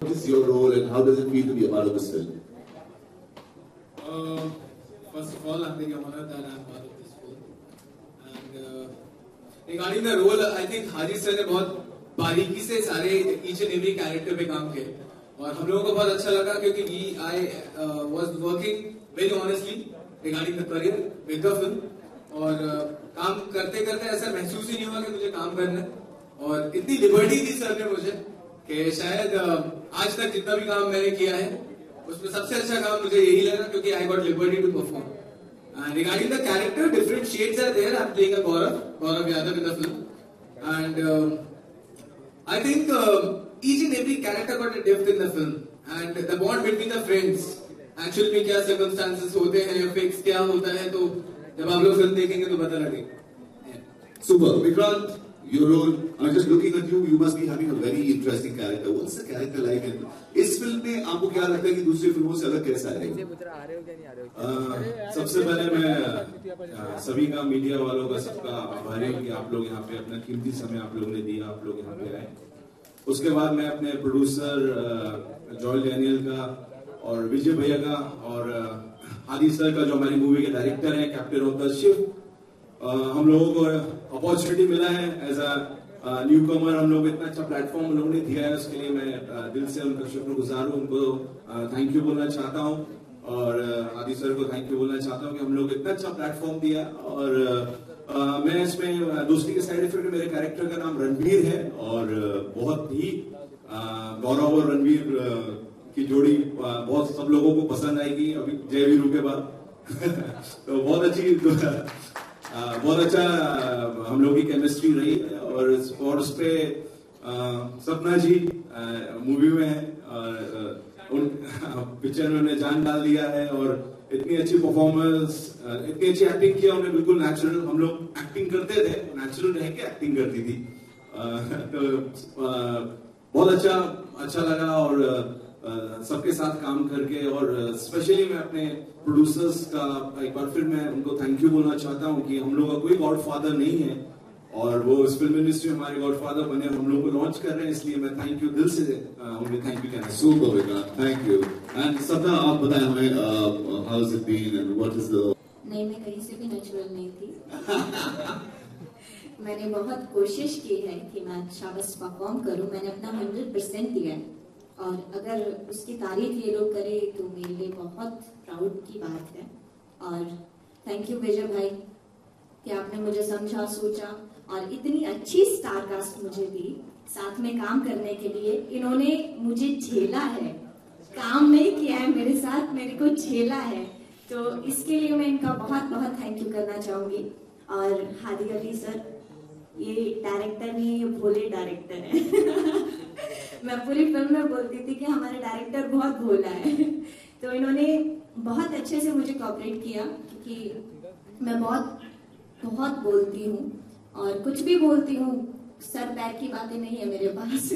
What is your role and how does it feel to be a part of this film? First of all, I'm very honored that I'm part of this film. And regarding the role, I think Haji sir ने बहुत बारीकी से सारे each and every character पे काम किए और हम लोगों को बहुत अच्छा लगा क्योंकि I was working very honestly regarding the career with the film और काम करते करते ऐसा महसूस ही नहीं हुआ कि मुझे काम करना है और इतनी लिबर्टी दी सर ने मुझे कि शायद आज तक जितना भी काम मैंने किया है उसमें सबसे अच्छा काम मुझे यही लगा क्योंकि I got liberty to perform. And regarding the character, different shades are there. I'm playing a Gaurav Yadav in the film, and I think each and every character got a depth in the film, and the bond between the friends. Actually में क्या circumstances होते हैं या fix क्या होता है तो जब आप लोग फिल्म देखेंगे तो पता लगेगा. Super, Vikrant. Your role, I'm just looking at you, you must be having a very interesting character. What's the character like? इस फिल्म में आपको क्या लगता है कि दूसरी फिल्मों से अलग कैसा है? सबसे पहले मैं सभी का मीडिया वालों का सबका आभारी हूँ कि आप लोग यहाँ पे अपना कीमती समय आप लोगों ने दिया, आप लोग यहाँ पे आए. उसके बाद मैं अपने प्रोड्यूसर जॉयल डैनियल का और विजय भैया का और हादी सर का जो हमारी मूवी के डायरेक्टर हैं कैप्टन ऑफ द शिप, हम लोगों को अपॉर्चुनिटी मिला है एज अ न्यू कमर. हम लोग इतना अच्छा प्लेटफॉर्म उन लोगों ने दिया है उसके लिए मैं दिल से उनका शुक्रगुजार हूँ. उनको थैंक यू बोलना चाहता हूँ और आदि सर को थैंक यू बोलना चाहता हूँ कि हम लोग इतना अच्छा प्लेटफॉर्म दिया. और मैं इसमें दोस्ती के साइड इफेक्ट मेरे कैरेक्टर का नाम रणवीर है और बहुत ही गौरव और रणवीर की जोड़ी बहुत सब लोगों को पसंद आएगी अभी जय वीरू के बाद. तो बहुत अच्छा हम लोग की केमिस्ट्री रही और उस पे सपना जी मूवी में है और उन पिक्चर में उन्हें जान डाल दिया है और इतनी अच्छी परफॉर्मेंस, इतनी अच्छी एक्टिंग किया उन्हें. बिल्कुल नेचुरल, हम लोग एक्टिंग करते थे, नेचुरल रह के एक्टिंग करती थी. तो बहुत अच्छा लगा और सबके साथ काम करके और स्पेशली मैं अपने प्रोड्यूसर्स का एक बार फिर मैं उनको थैंक यू बोलना चाहता हूँ कि हम लोग का कोई गॉडफादर नहीं है और वो इस फिल्म इंडस्ट्री में हमारे गॉडफादर बने, हम लोग को लॉन्च कर रहे हैं, इसलिए मैं थैंक यू दिल से उन्हें थैंक यू कहना. Super Vikrant, thank you. And Sapna आप बताएं हमें how is it been and what is the. नहीं, मैं कहीं से भी नेचुरल नहीं थी. मैंने बहुत कोशिश की है कि मैं अच्छा बस परफॉर्म करूं. मैंने अपना 100% दिया है और अगर उसकी तारीफ ये लोग करें तो मेरे लिए बहुत प्राउड की बात है. और थैंक यू विजय भाई कि आपने मुझे समझा, सोचा और इतनी अच्छी स्टार कास्ट मुझे दी साथ में काम करने के लिए. इन्होंने मुझे झेला है, काम नहीं किया है मेरे साथ, मेरे को झेला है, तो इसके लिए मैं इनका बहुत बहुत थैंक यू करना चाहूंगी. और हादी अली सर ये डायरेक्टर नहीं, ये भोले डायरेक्टर है. मैं पूरी फिल्म में बोलती थी कि हमारा डायरेक्टर बहुत भोला है. तो इन्होंने बहुत अच्छे से मुझे कोऑपरेट किया क्योंकि मैं बहुत बोलती हूँ और कुछ भी बोलती हूँ, सर पैर की बातें नहीं है मेरे पास.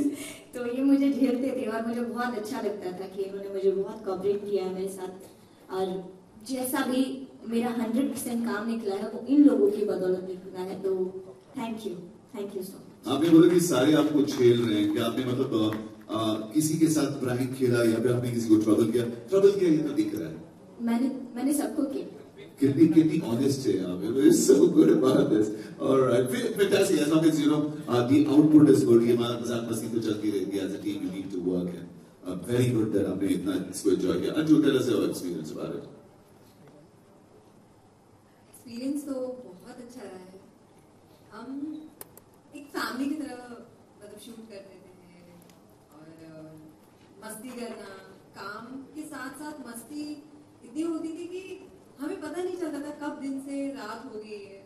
तो ये मुझे झेलते थे और मुझे बहुत अच्छा लगता था कि इन्होंने मुझे बहुत कोऑपरेट किया मेरे साथ. और जैसा भी मेरा 100% काम निकला है वो इन लोगों की बदौलत निकला है. तो थैंक यू सो मच. आपने बोला कि सारे आपको झेल रहे हैं, क्या आपने मतलब किसी के साथ प्रैंक खेला या फिर आपने किसी को ट्रबल किया ये तो दिख रहा है. मैंने सबको किया. कितनी ऑनेस्ट है आप. It's so good about this. Alright, fantastic. As long as you know the output is good, ये मजाक मस्ती तो चलती रहेगी. As a team you need to work and very good that आपने इतना इसको enjoy किया. Anju, tell us your experience about it. Experience तो बहुत अच्छा रहा है. हम एक फैमिली की तरह मतलब शूट करते थे और मस्ती करना, काम के साथ साथ मस्ती इतनी होती थी कि हमें पता नहीं चलता था कब दिन से रात हो गई है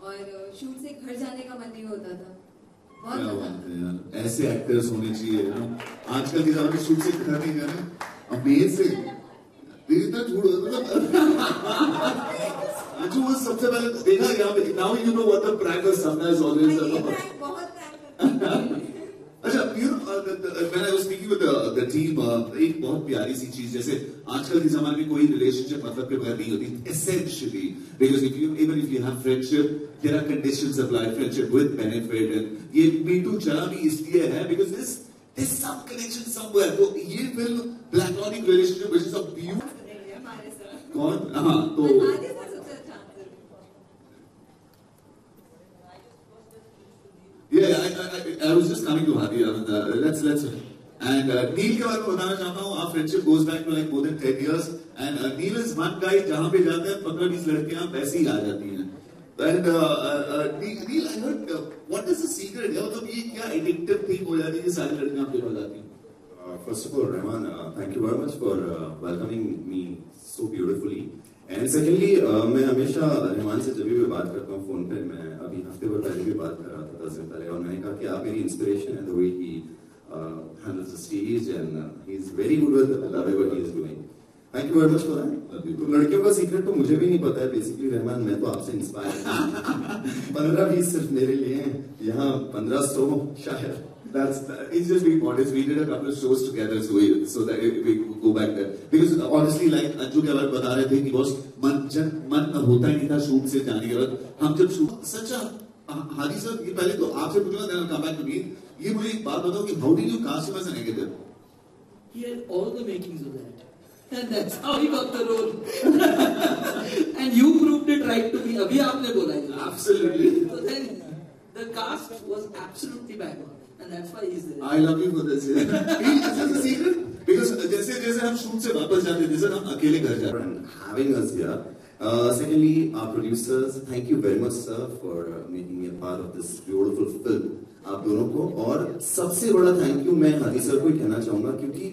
और शूट से घर जाने का मन नहीं होता था. बहुत यार ऐसे एक्टर्स होने चाहिए ना आजकल के जमाने में. शूट से घर नहीं जाना अमेजिंग. इतना अंजू वो सबसे पहले देखा यहाँ पे. Now you know what the prank of सपना इज ऑलवेज अबाउट. अच्छा, you know, when I was speaking with the team, एक बहुत प्यारी सी चीज, जैसे आजकल के जमाने में कोई रिलेशनशिप मतलब के बगैर नहीं होती. Essentially, because even if you have friendship, there are conditions applied. Friendship with benefit, and ये Me Too चला भी इसलिए है because this there's some connection somewhere. तो ये film platonic relationship which is a beautiful. हमारे साथ कौन? हाँ तो आदि सर सबसे अच्छा answer yeah, I was just coming to Hadi. Let's and Neil के बारे में बताना चाहता हूँ. Our friendship goes back to like more than 10 years. And Neil is one guy जहाँ पे जाते हैं 15-20 लड़कियाँ वैसे ही आ जाती हैं. And Neil, I heard, what is the secret? मतलब ये क्या addictive thing हो जाती है कि सारी लड़कियाँ आपके पास आती हैं? First of all, Rahman, thank you very much for welcoming me so beautifully. And secondly, मैं हमेशा रहमान से जब भी बात करता हूँ फोन पे, मैं अभी हफ्ते भर पहले भी बात कर रहा था 10 दिन पहले, और मैंने कहा कि आप मेरी इंस्पिरेशन है, the way he handles the stage and he's very good with whatever he is doing. Thank you very much for that. तो लड़कियों का सीक्रेट तो मुझे भी नहीं पता है बेसिकली रहमान, मैं तो आपसे इंस्पायर हूँ. 15-20 सिर्फ मेरे लिए हैं, यहाँ 1500 शायद. It's just being modest. We did a couple of shows together, so that we go back there. Because honestly, like Anju के बारे में बता रहे थे कि बॉस मन होता ही नहीं था शूट से जाने के बाद. हम जब शूट सच हादी सर, ये पहले तो आपसे पूछूंगा, then I'll come back to me. ये मुझे एक बात बताओ कि how did you cast him as a negative? He had all the makings of that. And that's how he got the role. And you proved it right to me. अभी आपने बोला है. Absolutely. So then the cast was absolutely bang on. And that's why he's there. I love you for this. Is this a secret? Because जैसे हम shoot से वापस जाते थे सर, हम अकेले घर जाते हैं. Having us here. Secondly, our producers, thank you very much, sir, for making me a part of this beautiful film. आप दोनों को, और सबसे बड़ा थैंक यू मैं हादी सर को ही कहना चाहूंगा, क्योंकि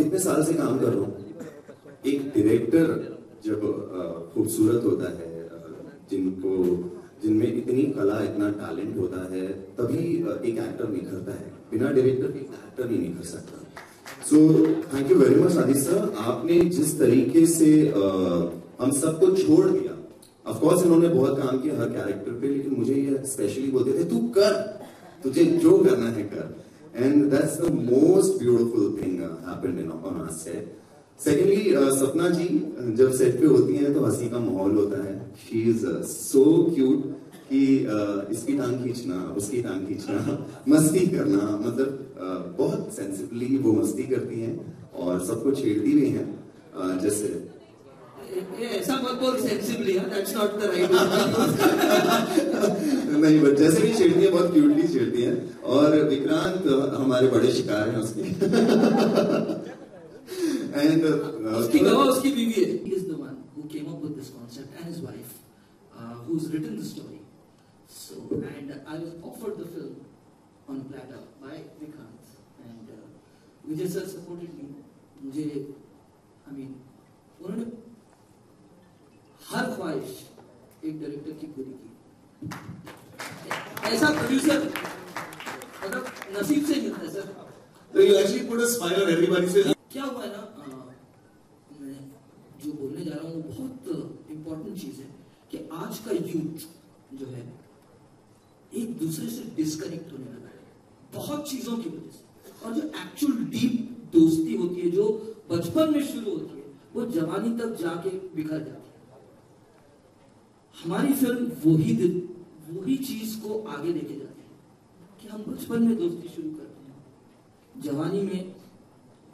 इतने साल से काम कर रहा हूँ. एक डायरेक्टर जब खूबसूरत होता है, जिनमें इतनी कला, इतना टैलेंट होता है, तभी एक एक्टर निखरता है. बिना डायरेक्टर के एक्टर नहीं निखर सकता. So thank you very much Aditya sir. आपने जिस तरीके से हम सबको छोड़ दिया, ऑफ कोर्स इन्होंने बहुत काम किया हर कैरेक्टर पे, लेकिन मुझे ये स्पेशली बोलते थे तू कर, तुझे जो करना है कर. And that's the most beautiful thing happened in on our set. Secondly, Sapna ji जब सेट पे होती हैं तो हंसी का माहौल होता है. शी इज सो क्यूट कि इसकी टांग खींचना, उसकी टांग खींचना, मस्ती करना, मतलब बहुत सेंसिबली वो मस्ती करती हैं और सबको छेड़ती भी हैं. जैसे ऐसा मत बोल sensibly, that's not the right. नहीं, बट जैसे भी छेड़ती है बहुत क्यूटली छेड़ती हैं. और विक्रांत हमारे बड़े शिकार हैं उसके. And उसकी गवाह उसकी बीवी है. He is the one who came up with this concept, and his wife, who's written the story. So, and I was offered the film on platter by Vikrant, and Vijay sir supported me. मुझे, I mean, उन्होंने हर ख्वाहिश एक director की पूरी की. ऐसा producer मतलब नसीब से मिलता है sir. So you actually put a smile on everybody's face. क्या हुआ है ना, मैं जो बोलने जा रहा हूँ वो बहुत इम्पोर्टेंट चीज है कि आज का यूथ जो है एक दूसरे से डिस्कनेक्ट होने लगा है बहुत चीजों की वजह से. और जो एक्चुअल डीप दोस्ती होती है, जो बचपन में शुरू होती है, वो जवानी तक जाके बिखर जाती है. हमारी फिल्म वही चीज को आगे लेके जाती है कि हम बचपन में दोस्ती शुरू करते हैं, जवानी में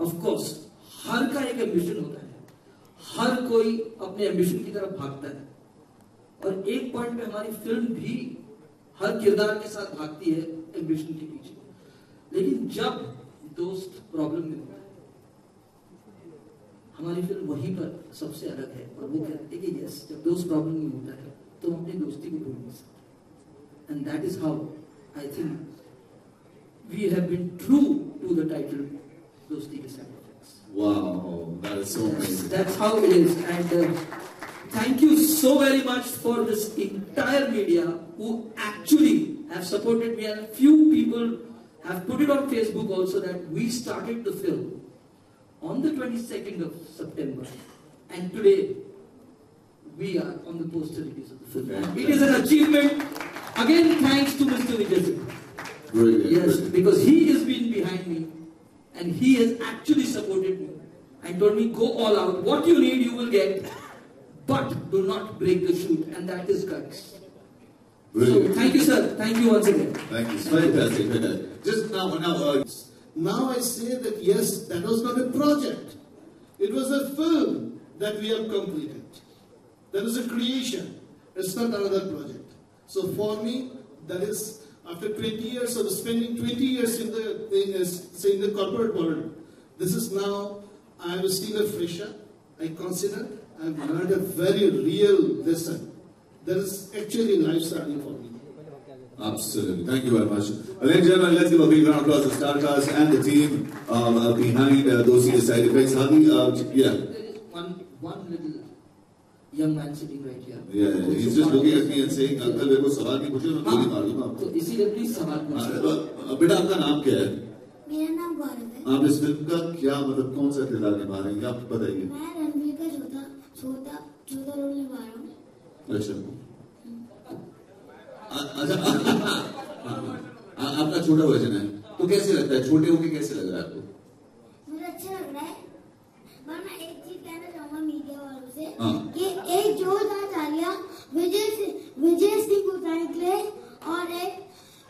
ऑफ कोर्स हर का एक एम्बिशन होता है, हर कोई अपने एम्बिशन की तरफ भागता है, और एक पॉइंट पे हमारी फिल्म भी हर किरदार के साथ भागती है एम्बिशन के पीछे. लेकिन जब दोस्त प्रॉब्लम में होता है, हमारी फिल्म वहीं पर सबसे अलग है, और वो कहते हैं कि यस, जब दोस्त प्रॉब्लम में होता है तो हम अपनी दोस्ती को भूल नहीं सकते. And that is how I think we have been true to the title दोस्ती के साथ. Wow, that is so amazing. That's how it is. And thank you so very much for this entire media who actually have supported me, and few people have put it on Facebook also that we started the film on the 22nd of September, and today we are on the poster release of the film. And it is an achievement. Again, thanks to Mr. Vijay. Brilliant. Yes, because he has been behind me. And he has actually supported me and told me, go all out. What you need, you will get. But do not break the shoot. And that is guts. Brilliant. So, thank you, sir. Thank you once again. Thank you. Fantastic. Just now, Now I say that yes, that was not a project. It was a film that we have completed. That is a creation. It's not another project. So for me, that is after 20 years of spending 20 years in the corporate world, this is now, I am still a fresher. I consider I have learned a very real lesson. That is actually life-saving for me. Absolutely. Thank you very much. Ladies and gentlemen, let's give a big round of applause to Starcast and the team behind those side effects. Hadi, yeah. There is one little young man sitting right here. Yeah, he's just looking at me and saying, "Uncle, मेरे को सवाल नहीं पूछे, मैं गोली मार दूंगा आपको." तो इसीलिए प्लीज सवाल पूछिए। बेटा, आपका नाम क्या है? मेरा नाम गौरव है। आप इस फिल्म का क्या मतलब कौन सा किरदार निभा रहे हैं? आप बताइए। मैं रणवीर का छोटा रोल निभा रहा हूँ। अच्छा, आपका छोटा वर्जन है, तो कैसे लगता है? छोटे होके कैसे लग रहा है आपको? मुझे अच्छा लग रहा है, पर मैं एक चीज कहना चाहूंगा मीडिया वालों से हाँ। कि एक जोरदार तालियां विजय सिंह गुटाई के लिए और एक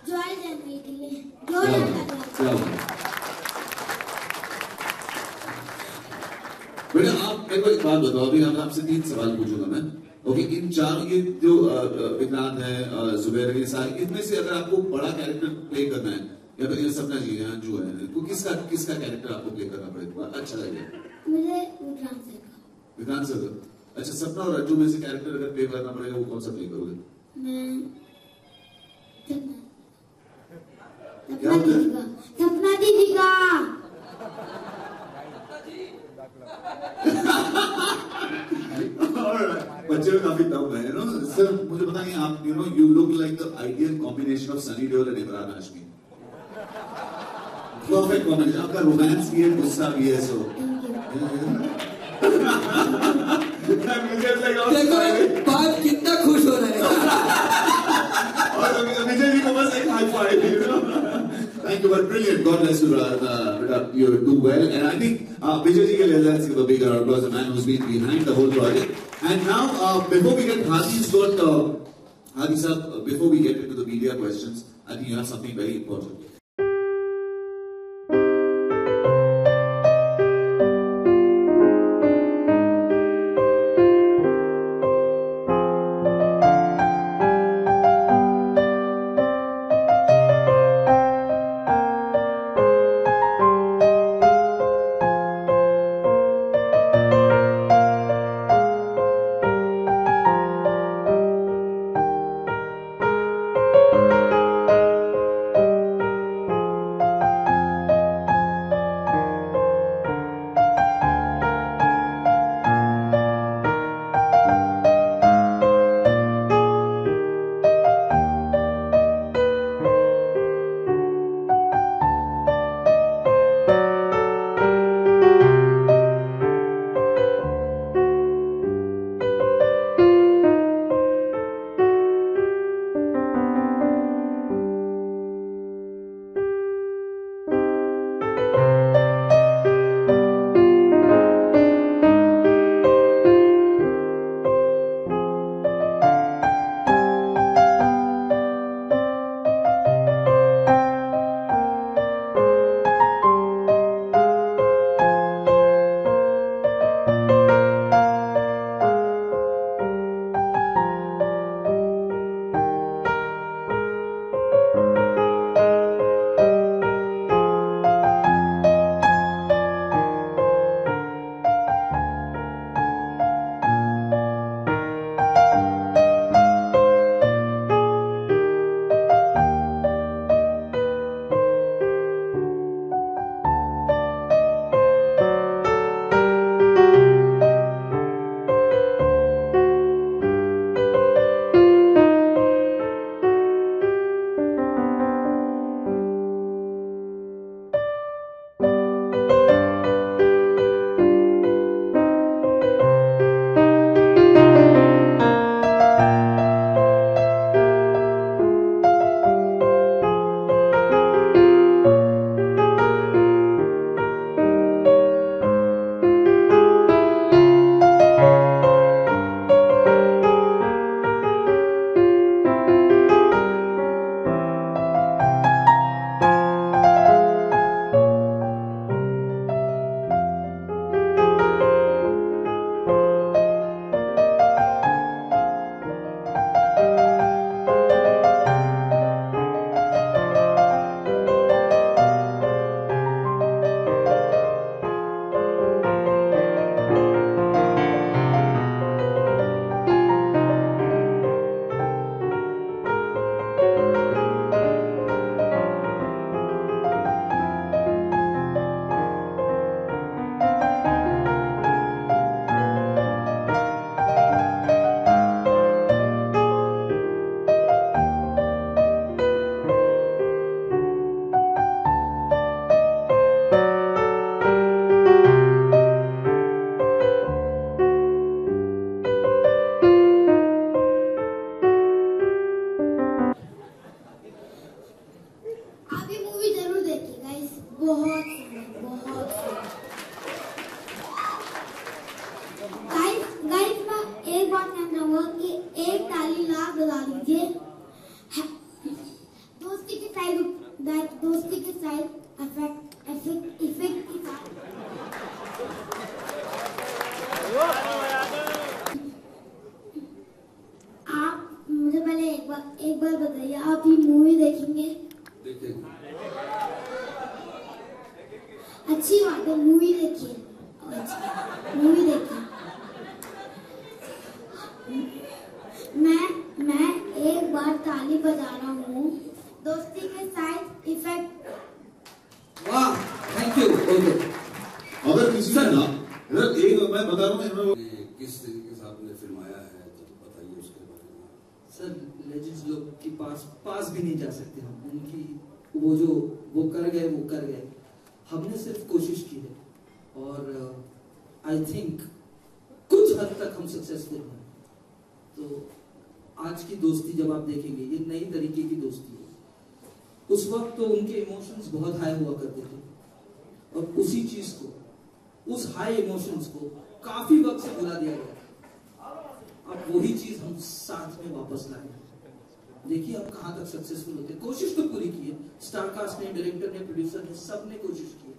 जॉय जनवी के लिए। जोरदार तालियां। बेटा, आप मेरे को एक बात बताओ, अभी हम आपसे 3 सवाल पूछूंगा मैं। ओके, इन चारों ये जो विक्रांत है, जुबैर है, ये सारे, इनमें से अगर आपको बड़ा कैरेक्टर प्ले करना है, या फिर ये सपना जी है, जो है, तो किसका कैरेक्टर आपको प्ले करना पड़ेगा? अच्छा लगेगा मुझे विक्रांत सर का। विक्रांत सर। अच्छा, सपना और रज्जू में से कैरेक्टर अगर प्ले करना पड़ेगा, वो कौन सा प्ले करोगे? मैं क्या होता है? सपना दीदी का। बच्चे में काफी टफ है, नो सर। मुझे पता नहीं, आप you look like the ideal combination of Sunny Deol and Imran Hashmi. Perfect combination. आपका रोमांस भी है, गुस्सा भी है, सो देखो बाप कितना खुश हो रहे हैं। और विजय जी को बस एक high five. Thank you, but brilliant. God bless you, brother. You do well, and I think Vijay ji, let's give a big round of applause. The man who's been behind the whole project. And now, before we get Hadi's got Hadi sir, before we get into the media questions, I think you have something very important. बहुत guys मैं एक बात कहना चाहूंगा कि एक ताली लाख बजा दीजिए दोस्ती के साइड इफेक्ट के साथ। आप मुझे पहले एक बार बताइए, आप ये मूवी देखेंगे? देखेंगे। अच्छी बात है, मूवी देखिए। मैं एक बार ताली बजा रहा हूँ दोस्ती के साइड इफेक्ट। वाह, थैंक यू। ओके, अगर किसी ने ना एक मैं बता रहा हूँ किस तरीके से आपने फिल्माया है तो बताइए उसके बारे में। सर लेजेंड्स लोग के पास भी नहीं जा सकते हम, उनकी वो कर गए। हमने सिर्फ कोशिश की है और आई थिंक कुछ हद तक हम सक्सेसफुल हैं। तो आज की दोस्ती जब आप देखेंगे, ये नई तरीके की दोस्ती है। उस वक्त तो उनके इमोशंस बहुत हाई हुआ करते थे और उसी चीज को, उस हाई इमोशंस को काफी वक्त से भुला दिया गया। अब वही चीज हम साथ में वापस लाए। देखिए हम कहां तक सक्सेसफुल होते हैं। कोशिश तो पूरी की है, स्टारकास्ट ने, डायरेक्टर ने, प्रोड्यूसर ने, सबने कोशिश की है।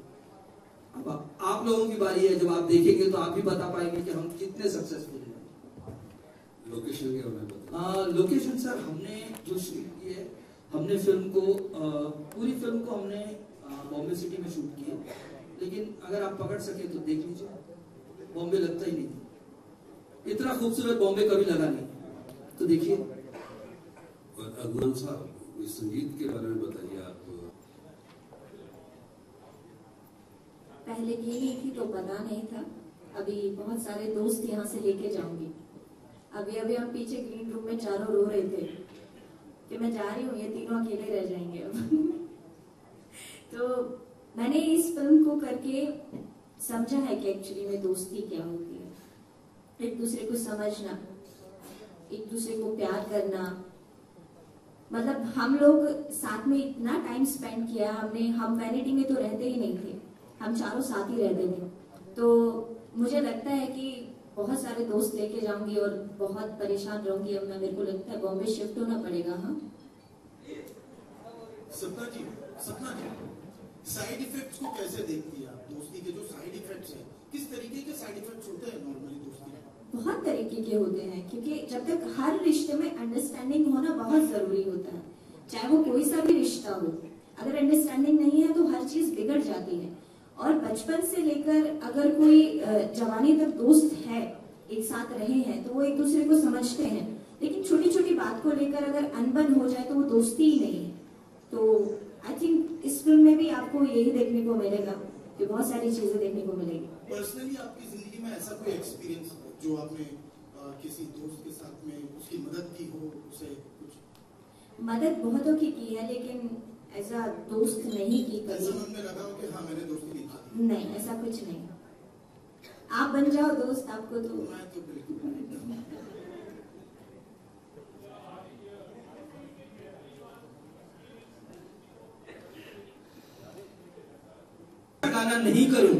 अब आप लोगों की बारी है, जब आप देखेंगे तो आप भी बता पाएंगे कि हम कितने सक्सेसफुल हैं। लोकेशन के बारे में बताइए। लोकेशन सर हमने जो शूट की है, हमने पूरी फिल्म को हमने बॉम्बे सिटी में शूट की है। लेकिन अगर आप पकड़ सके तो देख लीजिए, बॉम्बे लगता ही नहीं, इतना खूबसूरत बॉम्बे कभी लगा नहीं। तो देखिए। और अगुवान साहब, इस संगीत के बारे में बताइए आप। पहले की नहीं थी तो पता नहीं था, अभी बहुत सारे दोस्त यहाँ से लेके जाऊंगी। अभी हम पीछे ग्रीन रूम में चारों रो रहे थे कि मैं जा रही हूँ, ये तीनों अकेले रह जाएंगे अब। तो मैंने इस फिल्म को करके समझा है कि एक्चुअली में दोस्ती क्या होती है। एक दूसरे को समझना, एक दूसरे को प्यार करना। मतलब हम लोग साथ में इतना टाइम स्पेंड किया हमने। हम वैनिटी में तो रहते ही नहीं थे, हम चारों साथ ही रहते थे। तो मुझे लगता है कि बहुत सारे दोस्त लेके जाऊंगी और बहुत परेशान रहूंगी। अब मेरे को लगता है बॉम्बे शिफ्ट होना पड़ेगा। हाँ सपना जी, साइड इफेक्ट्स को कैसे देखती है आप? दोस्ती के जो साइड इफेक्ट्स हैं, किस तरीके के साइड इफेक्ट्स होते हैं नॉर्मली दोस्ती में? बहुत तरीके के होते हैं, क्योंकि जब तक हर रिश्ते में अंडरस्टैंडिंग होना बहुत जरूरी होता है। चाहे वो कोई सा भी रिश्ता हो, अगर अंडरस्टैंडिंग नहीं है तो हर चीज बिगड़ जाती है। और बचपन से लेकर अगर कोई जवानी तक दोस्त है, एक साथ रहे हैं, तो वो एक दूसरे को समझते हैं। लेकिन छोटी छोटी बात को लेकर अगर अनबन हो जाए तो वो दोस्ती ही नहीं है। तो आई थिंक इस फिल्म में भी आपको यही देखने को मिलेगा कि बहुत सारी चीजें देखने को मिलेगी। पर्सनली आपकी जिंदगी में ऐसा कोई एक्सपीरियंस जो आपने किसी दोस्त के साथ में उसकी मदद की हो, उसे कुछ? मदद बहुतों की है, लेकिन ऐसा दोस्त नहीं की कभी। ऐसा मन में लगा हो कि हाँ मैंने दोस्ती नहीं की? नहीं, ऐसा कुछ नहीं। आप बन जाओ दोस्त, आपको तो मैं तो बिल्कुल गाना नहीं करूं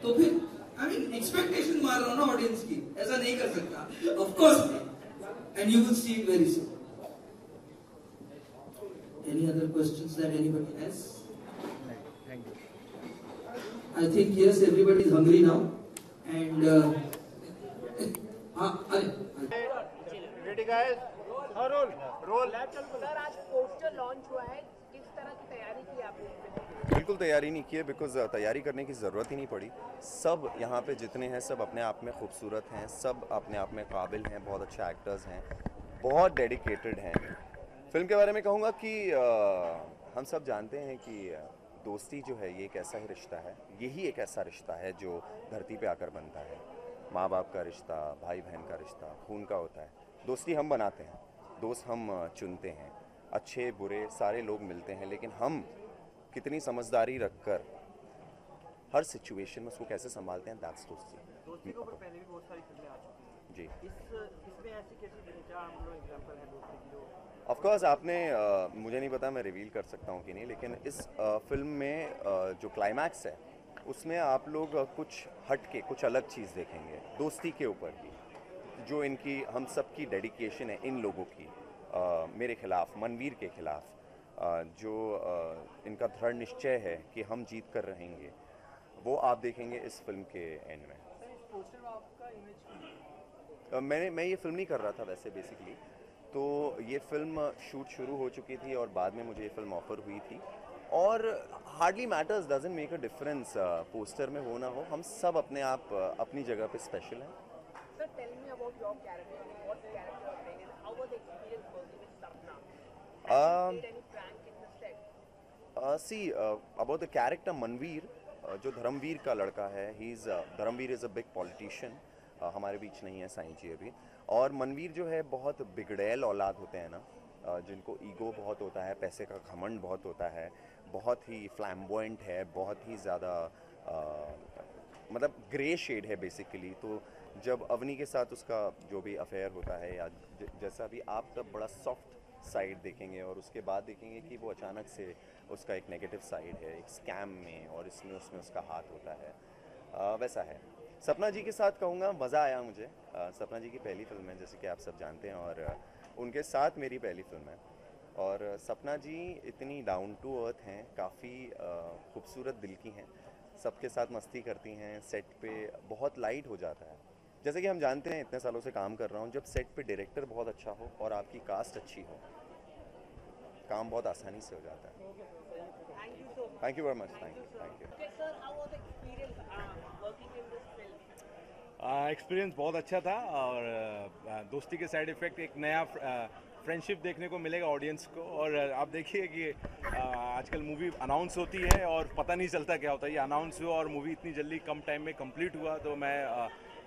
तो फिर एक्सपेक्टेशन मार रहा हूं ना ऑडियंस की, ऐसा नहीं कर सकता। Of course, and you will see it very soon. Any other questions that anybody has? I think yes, everybody is hungry now, and ready guys? roll. Sir आज पोस्टर लॉन्च हुआ है, किस तरह की तैयारी की आपने? बिल्कुल तैयारी नहीं की है, बिकॉज तैयारी करने की ज़रूरत ही नहीं पड़ी। सब यहाँ पे जितने हैं सब अपने आप में खूबसूरत हैं, सब अपने आप में काबिल हैं, बहुत अच्छे एक्टर्स हैं, बहुत डेडिकेटेड हैं। फिल्म के बारे में कहूँगा कि हम सब जानते हैं कि दोस्ती जो है ये एक ऐसा ही रिश्ता है, यही एक ऐसा रिश्ता है जो धरती पे आकर बनता है। माँ बाप का रिश्ता, भाई बहन का रिश्ता, खून का होता है। दोस्ती हम बनाते हैं, दोस्त हम चुनते हैं, अच्छे बुरे सारे लोग मिलते हैं, लेकिन हम कितनी समझदारी रखकर हर सिचुएशन में उसको कैसे संभालते हैं, दैट्स दोस्ती। दोस्ती के ऊपर पहले भी बहुत सारी फिल्में आ चुकी हैं। जी। इसमें ऐसी कैसी भूमिका हम लोग एग्जांपल है दोस्ती की जो ऑफ कोर्स आपने मुझे नहीं पता मैं रिवील कर सकता हूँ कि नहीं, लेकिन इस फिल्म में जो क्लाइमैक्स है उसमें आप लोग कुछ हट के कुछ अलग चीज़ देखेंगे दोस्ती के ऊपर ही, जो इनकी हम सब की डेडिकेशन है इन लोगों की मेरे खिलाफ, मनवीर के खिलाफ, जो इनका दृढ़ निश्चय है कि हम जीत कर रहेंगे, वो आप देखेंगे इस फिल्म के एंड में। मैं ये फिल्म नहीं कर रहा था वैसे बेसिकली, तो ये फिल्म शूट शुरू हो चुकी थी और बाद में मुझे ये फिल्म ऑफर हुई थी, और hardly matters, doesn't make a difference poster में हो ना हो, हम सब अपने आप अपनी जगह पे स्पेशल हैं। Sir, tell me about your character. What character you are playing and how was the experience working with Sapna? Have you played any prank in the set? See, about the character Manveer, जो धर्मवीर का लड़का है, Dharamveer is a big politician, हमारे बीच नहीं है साईं जी अभी, और मनवीर जो है बहुत बिगड़ैल औलाद होते हैं ना, जिनको ईगो बहुत होता है, पैसे का घमंड बहुत होता है, बहुत ही फ्लैम्बॉयंट है, बहुत ही ज़्यादा मतलब ग्रे शेड है बेसिकली। तो जब अवनी के साथ उसका जो भी अफेयर होता है या जैसा भी, आप तब बड़ा सॉफ्ट साइड देखेंगे और उसके बाद देखेंगे कि वो अचानक से उसका एक नेगेटिव साइड है एक स्कैम में, और उसमें उसका हाथ होता है, वैसा है। सपना जी के साथ कहूँगा मज़ा आया मुझे, सपना जी की पहली फिल्म है जैसे कि आप सब जानते हैं, और उनके साथ मेरी पहली फिल्म है, और सपना जी इतनी डाउन टू अर्थ हैं, काफ़ी खूबसूरत दिल की हैं, सबके साथ मस्ती करती हैं, सेट पे बहुत लाइट हो जाता है। जैसे कि हम जानते हैं, इतने सालों से काम कर रहा हूँ, जब सेट पे डायरेक्टर बहुत अच्छा हो और आपकी कास्ट अच्छी हो, काम बहुत आसानी से हो जाता है। Thank you very much. Thank you. Experience बहुत अच्छा था, और दोस्ती के साइड इफ़ेक्ट, एक नया फ्रेंडशिप देखने को मिलेगा ऑडियंस को। और आप देखिए कि आजकल मूवी अनाउंस होती है और पता नहीं चलता क्या होता है, ये अनाउंस हुआ और मूवी इतनी जल्दी कम टाइम में कंप्लीट हुआ, तो मैं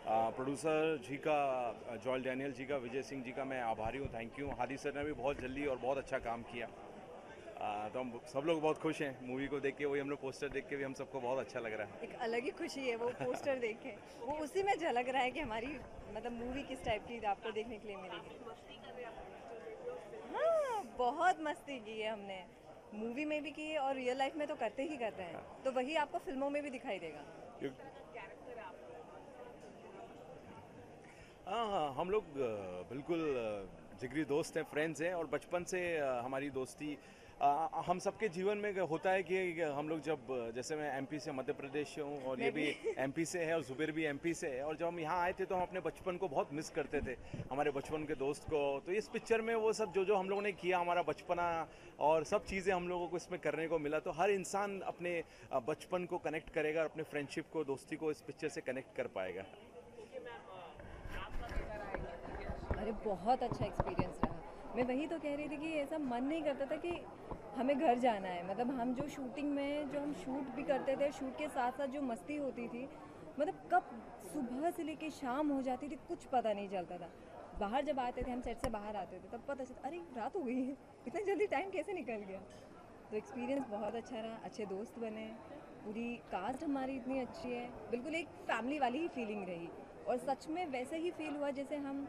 प्रोड्यूसर जी का, जॉयल डैनियल जी का, विजय सिंह जी का मैं आभारी हूँ, थैंक यू। हादी सर ने भी बहुत जल्दी और बहुत अच्छा काम किया, तो हम सब लोग बहुत खुश हैं मूवी को देख के, वही हम लोग पोस्टर देख के भी हम सबको बहुत अच्छा लग रहा है। एक अलग ही खुशी है वो पोस्टर देख के, वो उसी में झलक रहा है कि हमारी मतलब मूवी किस टाइप की आपको देखने के लिए मिलेगी। हाँ, बहुत मस्ती की है हमने, मूवी में भी की है और रियल लाइफ में तो करते ही करते हैं, तो वही आपको फिल्मों में भी दिखाई देगा। हाँ, हम लोग बिल्कुल जिगरी दोस्त हैं, फ्रेंड्स हैं, और बचपन से हमारी दोस्ती हम सबके जीवन में होता है कि हम लोग जब, जैसे मैं एमपी से, मध्य प्रदेश से हूँ, और ये भी एमपी से है, और जुबेर भी एमपी से है, और जब हम यहाँ आए थे तो हम अपने बचपन को बहुत मिस करते थे, हमारे बचपन के दोस्त को। तो इस पिक्चर में वो सब जो हम लोगों ने किया, हमारा बचपना और सब चीज़ें हम लोगों को इसमें करने को मिला, तो हर इंसान अपने बचपन को कनेक्ट करेगा, अपने फ्रेंडशिप को, दोस्ती को इस पिक्चर से कनेक्ट कर पाएगा। अरे बहुत अच्छा एक्सपीरियंस रहा। मैं वही तो कह रही थी कि ऐसा मन नहीं करता था कि हमें घर जाना है, मतलब हम जो शूटिंग में जो हम शूट भी करते थे, शूट के साथ साथ जो मस्ती होती थी, मतलब कब सुबह से लेके शाम हो जाती थी कुछ पता नहीं चलता था। बाहर जब आते थे, हम सेट से बाहर आते थे, तब पता चलता अरे रात हो गई है, इतना जल्दी टाइम कैसे निकल गया। तो एक्सपीरियंस बहुत अच्छा रहा, अच्छे दोस्त बने, पूरी कास्ट हमारी इतनी अच्छी है, बिल्कुल एक फैमिली वाली ही फीलिंग रही, और सच में वैसे ही फील हुआ जैसे हम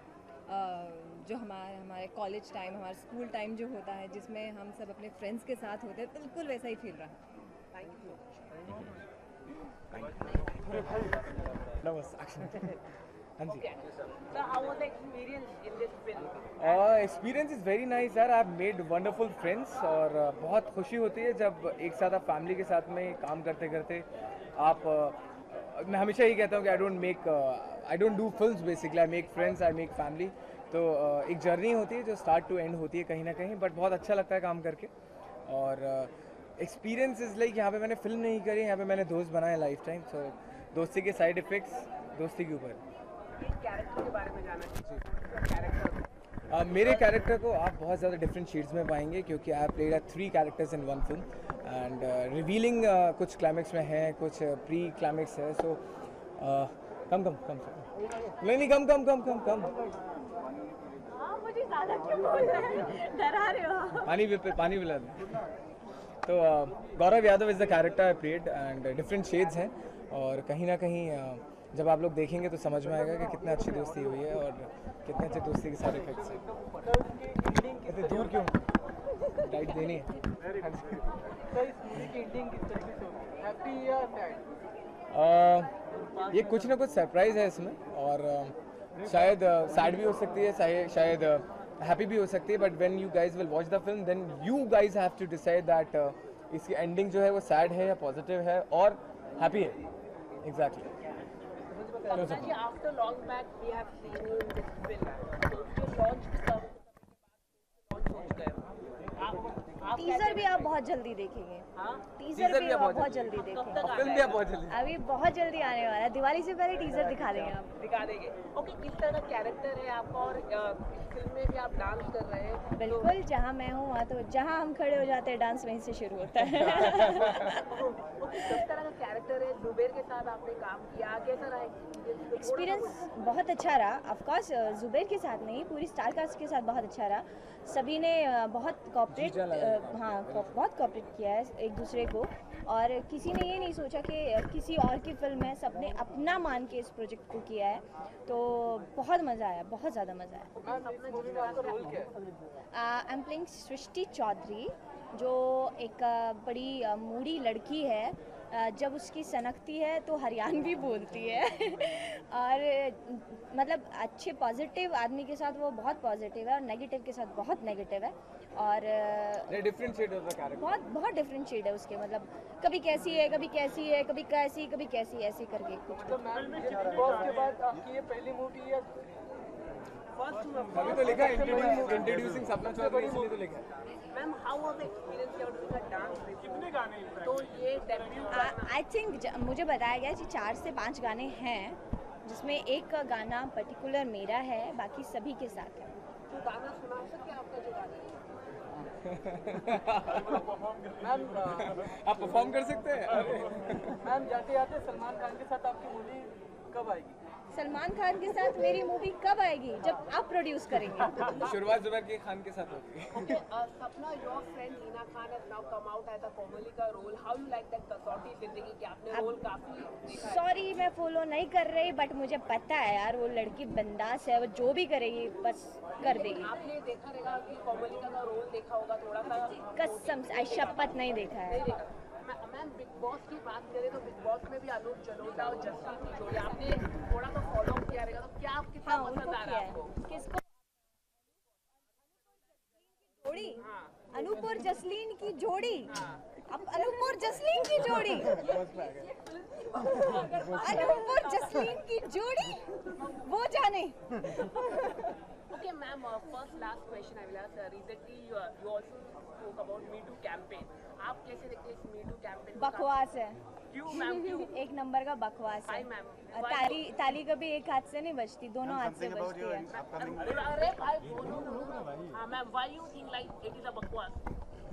जो हमारे कॉलेज टाइम, हमारा स्कूल टाइम जो होता है, जिसमें हम सब अपने फ्रेंड्स के साथ होते हैं, बिल्कुल वैसा ही फील रहा। एक्सपीरियंस इज़ वेरी नाइस यार, I have made wonderful friends, और बहुत खुशी होती है जब एक साथ आप फैमिली के साथ में काम करते करते आप, मैं हमेशा ही कहता हूँ कि I don't do films basically, I make friends, I make family. तो एक जर्नी होती है जो स्टार्ट टू एंड होती है कहीं ना कहीं, बट बहुत अच्छा लगता है काम करके। और एक्सपीरियंस इज़ लाइक, यहाँ पे मैंने फिल्म नहीं करी, यहाँ पे मैंने दोस्त बनाए लाइफ टाइम, सो दोस्ती के साइड इफ़ेक्ट्स दोस्ती के ऊपर। कैरेक्टर के बारे में जानना चाहिए। मेरे कैरेक्टर को आप बहुत ज़्यादा डिफरेंट शेड्स में पाएंगे, क्योंकि I played 3 characters in 1 film, and revealing कुछ क्लाइमेक्स में है, कुछ प्री क्लाइमेक्स है, सो कम नहीं, कम मुझे ज़्यादा क्यों बोल रहे हैं, डरा रहे हो। पानी पिला दो। तो Gaurav Yadav is the character I played, and different shades हैं, और कहीं ना कहीं जब आप लोग देखेंगे तो समझ में आएगा कि कितनी अच्छी दोस्ती हुई है और कितने अच्छे दोस्ती के सारे इफेक्ट्स हैं। इतने दूर क्यों डाइट देनी है? ये कुछ ना कुछ सरप्राइज है इसमें और शायद सैड भी हो सकती है, शायद हैप्पी भी हो सकती है, but when you guys will watch the film then you guys have to decide that इसकी एंडिंग जो है वो सैड है या पॉजिटिव है और हैप्पी है। Exactly. After long back we have seen you in this film. So you launched some teaser भी आप बहुत जल्दी देखेंगे। टीजर भी आप बहुत जल्दी देखेंगे। फिल्म भी आप बहुत जल्दी। अभी बहुत जल्दी आने वाला है, दिवाली से पहले टीजर दिखा देंगे आप। दिखा देंगे। ओके, किस तरह का कैरेक्टर है आपका और इस फिल्म में भी आप डांस कर रहे हैं? बिल्कुल, जहाँ मैं हूँ वहाँ तो जहाँ हम खड़े हो जाते हैं डांस वहीं से शुरू होता है। ओके, किस तरह का कैरेक्टर है? जुबेर के साथ आपने काम किया, कैसा रहा एक्सपीरियंस? बहुत अच्छा रहा। ऑफकोर्स जुबेर के साथ नहीं, पूरी स्टार कास्ट के साथ बहुत अच्छा रहा। सभी ने बहुत बहुत कोऑपरेट किया है एक दूसरे को और किसी ने ये नहीं सोचा कि किसी और की फिल्म है, सबने अपना मान के इस प्रोजेक्ट को किया है, तो बहुत मज़ा आया, बहुत ज़्यादा मज़ा आया। आई एम प्लेइंग सृष्टि चौधरी, जो एक बड़ी मूडी लड़की है। जब उसकी सनकती है तो हरियाणवी बोलती है और मतलब अच्छे पॉजिटिव आदमी के साथ वो बहुत पॉजिटिव है और नेगेटिव के साथ बहुत नेगेटिव है और डिफरेंशिएट होता है कैरेक्टर। बहुत डिफरेंशिएट है उसके, मतलब कभी कैसी है, कभी कैसी है, कभी कैसी ऐसे करके कुछ। तो मैम के बाद आपकी ये पहली मूवी है? अभी तो लिखा इंट्रोड्यूसिंग सपना चौधरी, इसलिए तो लिखा। Ma'am, how was the experience your dance? कितने गाने? तो ये आई थिंक मुझे बताया गया कि 4 से 5 गाने हैं, जिसमें एक गाना पर्टिकुलर मेरा है, बाकी सभी के साथ है। तो गाना सुना सकते हैं आपका जो गाना है? मैम आप परफॉर्म कर सकते हैं? मैम जाते जाते सलमान खान के साथ आपकी मूवी कब आएगी? सलमान खान के साथ मेरी मूवी कब आएगी? जब आप प्रोड्यूस करेंगे। शुरुआत जुबैर के खान के साथ होगी। Okay, Sapna, your friend Hina Khan has now come out as a Komali का role. How you like that कसौटी जिंदगी की? आपने रोल काफी देखा है। सॉरी मैं फॉलो नहीं कर रही, बट मुझे पता है यार वो लड़की बिंदास है, वो जो भी करेगी बस कर देगी। आपने देखा रहेगा कि कोमली का रोल देखा होगा थोड़ा सा? कसम से शपथ नहीं देखा है। मैम, बिग बॉस की बात करें तो बिग बॉस में भी अनूप जलोटा और जसलीन की जोड़ी आपने थोड़ा सा फॉलो किया रहेगा, तो क्या आप कितना पसंद आ रहा है आपको? किसको? जोड़ी? अनूप और जसलीन की जोड़ी? अब अनूप और जसलीन की जोड़ी? अनूप और जसलीन की जोड़ी वो जाने। Okay, ma'am, first last question I will ask. Recently you also spoke about Me Too campaign. आप कैसे देखते हैं इस Me Too campaign? बकवास है। क्यों मैम, क्यों? एक नंबर का बकवास है। ताली कभी एक हाथ से नहीं बजती, दोनों हाथ से बजती है। अरे भाई बोलो ना। हाँ ma'am, why you think like it is a बकवास?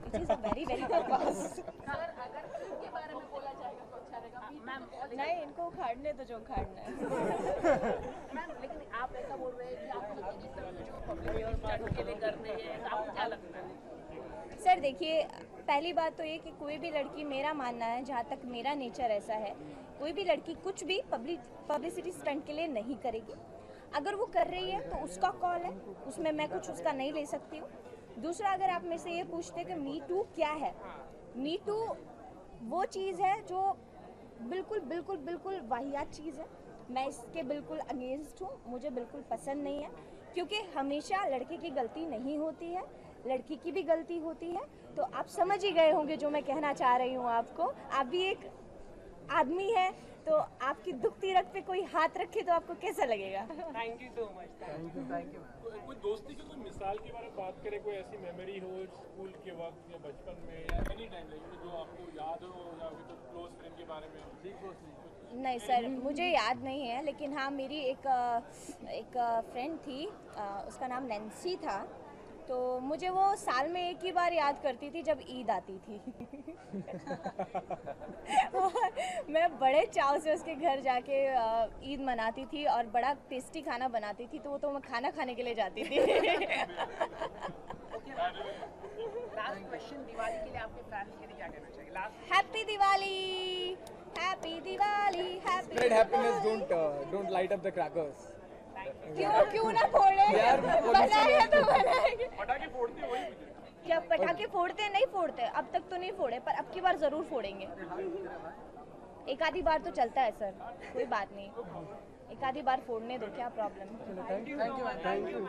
It is a very बकवास। अगर फिल्म के बारे में बोला जाएगा तो अच्छा रहेगा मैम। नहीं, इनको उखाड़ने तो जो उखाड़ना है। मैम, लेकिन आप ऐसा बोल रहे हैं कि आप इस तरह जो पब्लिक स्टंट के लिए करते हैं, आपको क्या लगता है? सर देखिए, पहली बात तो ये कि कोई भी लड़की, मेरा मानना है जहाँ तक मेरा नेचर ऐसा है, कोई भी लड़की कुछ भी पब्लिसिटी स्टंट के लिए नहीं करेगी। अगर वो कर रही है तो उसका कॉल है, उसमें मैं कुछ उसका नहीं ले सकती हूँ। दूसरा, अगर आप मेरे से ये पूछते कि मी टू क्या है, मी टू वो चीज़ है जो बिल्कुल वाहियात चीज़ है। मैं इसके बिल्कुल अगेंस्ट हूँ, मुझे बिल्कुल पसंद नहीं है, क्योंकि हमेशा लड़के की गलती नहीं होती है, लड़की की भी गलती होती है। तो आप समझ ही गए होंगे जो मैं कहना चाह रही हूँ आपको। आप भी एक आदमी है, तो आपकी दुखती रग पे कोई हाथ रखे तो आपको कैसा लगेगा? Thank you so much. Thank you. कोई दोस्ती की कोई मिसाल के बारे में बात करें, कोई ऐसी मेमोरी हो स्कूल के वक्त या बचपन में या एनी टाइम जो आपको याद हो, या फिर कोई क्लोज फ्रेंड के बारे में? नहीं सर, मुझे याद नहीं है, लेकिन हाँ मेरी एक फ्रेंड थी, उसका नाम नैन्सी था। तो मुझे वो साल में एक ही बार याद करती थी जब ईद आती थी। मैं बड़े चाव से उसके घर जाके ईद मनाती थी और बड़ा टेस्टी खाना बनाती थी, तो मैं खाना खाने के लिए जाती थी। लास्ट क्वेश्चन, दिवाली के लिए आपके फैमिली के लिए क्या कहना चाहिए? Happy Diwali, happy Diwali, happy spread happiness, don't light up the crackers. क्यों ना फोड़े? यार, बनाएंगे तो बनाएंगे। पटाखे फोड़ते वही मुझे। क्या पटाखे फोड़ते नहीं फोड़ते? अब तक तो नहीं फोड़े, पर अब की बार जरूर फोड़ेंगे। एक आधी बार तो चलता है सर, कोई बात नहीं। एक आधी बार फोड़ने दो, क्या प्रॉब्लम है? Thank you.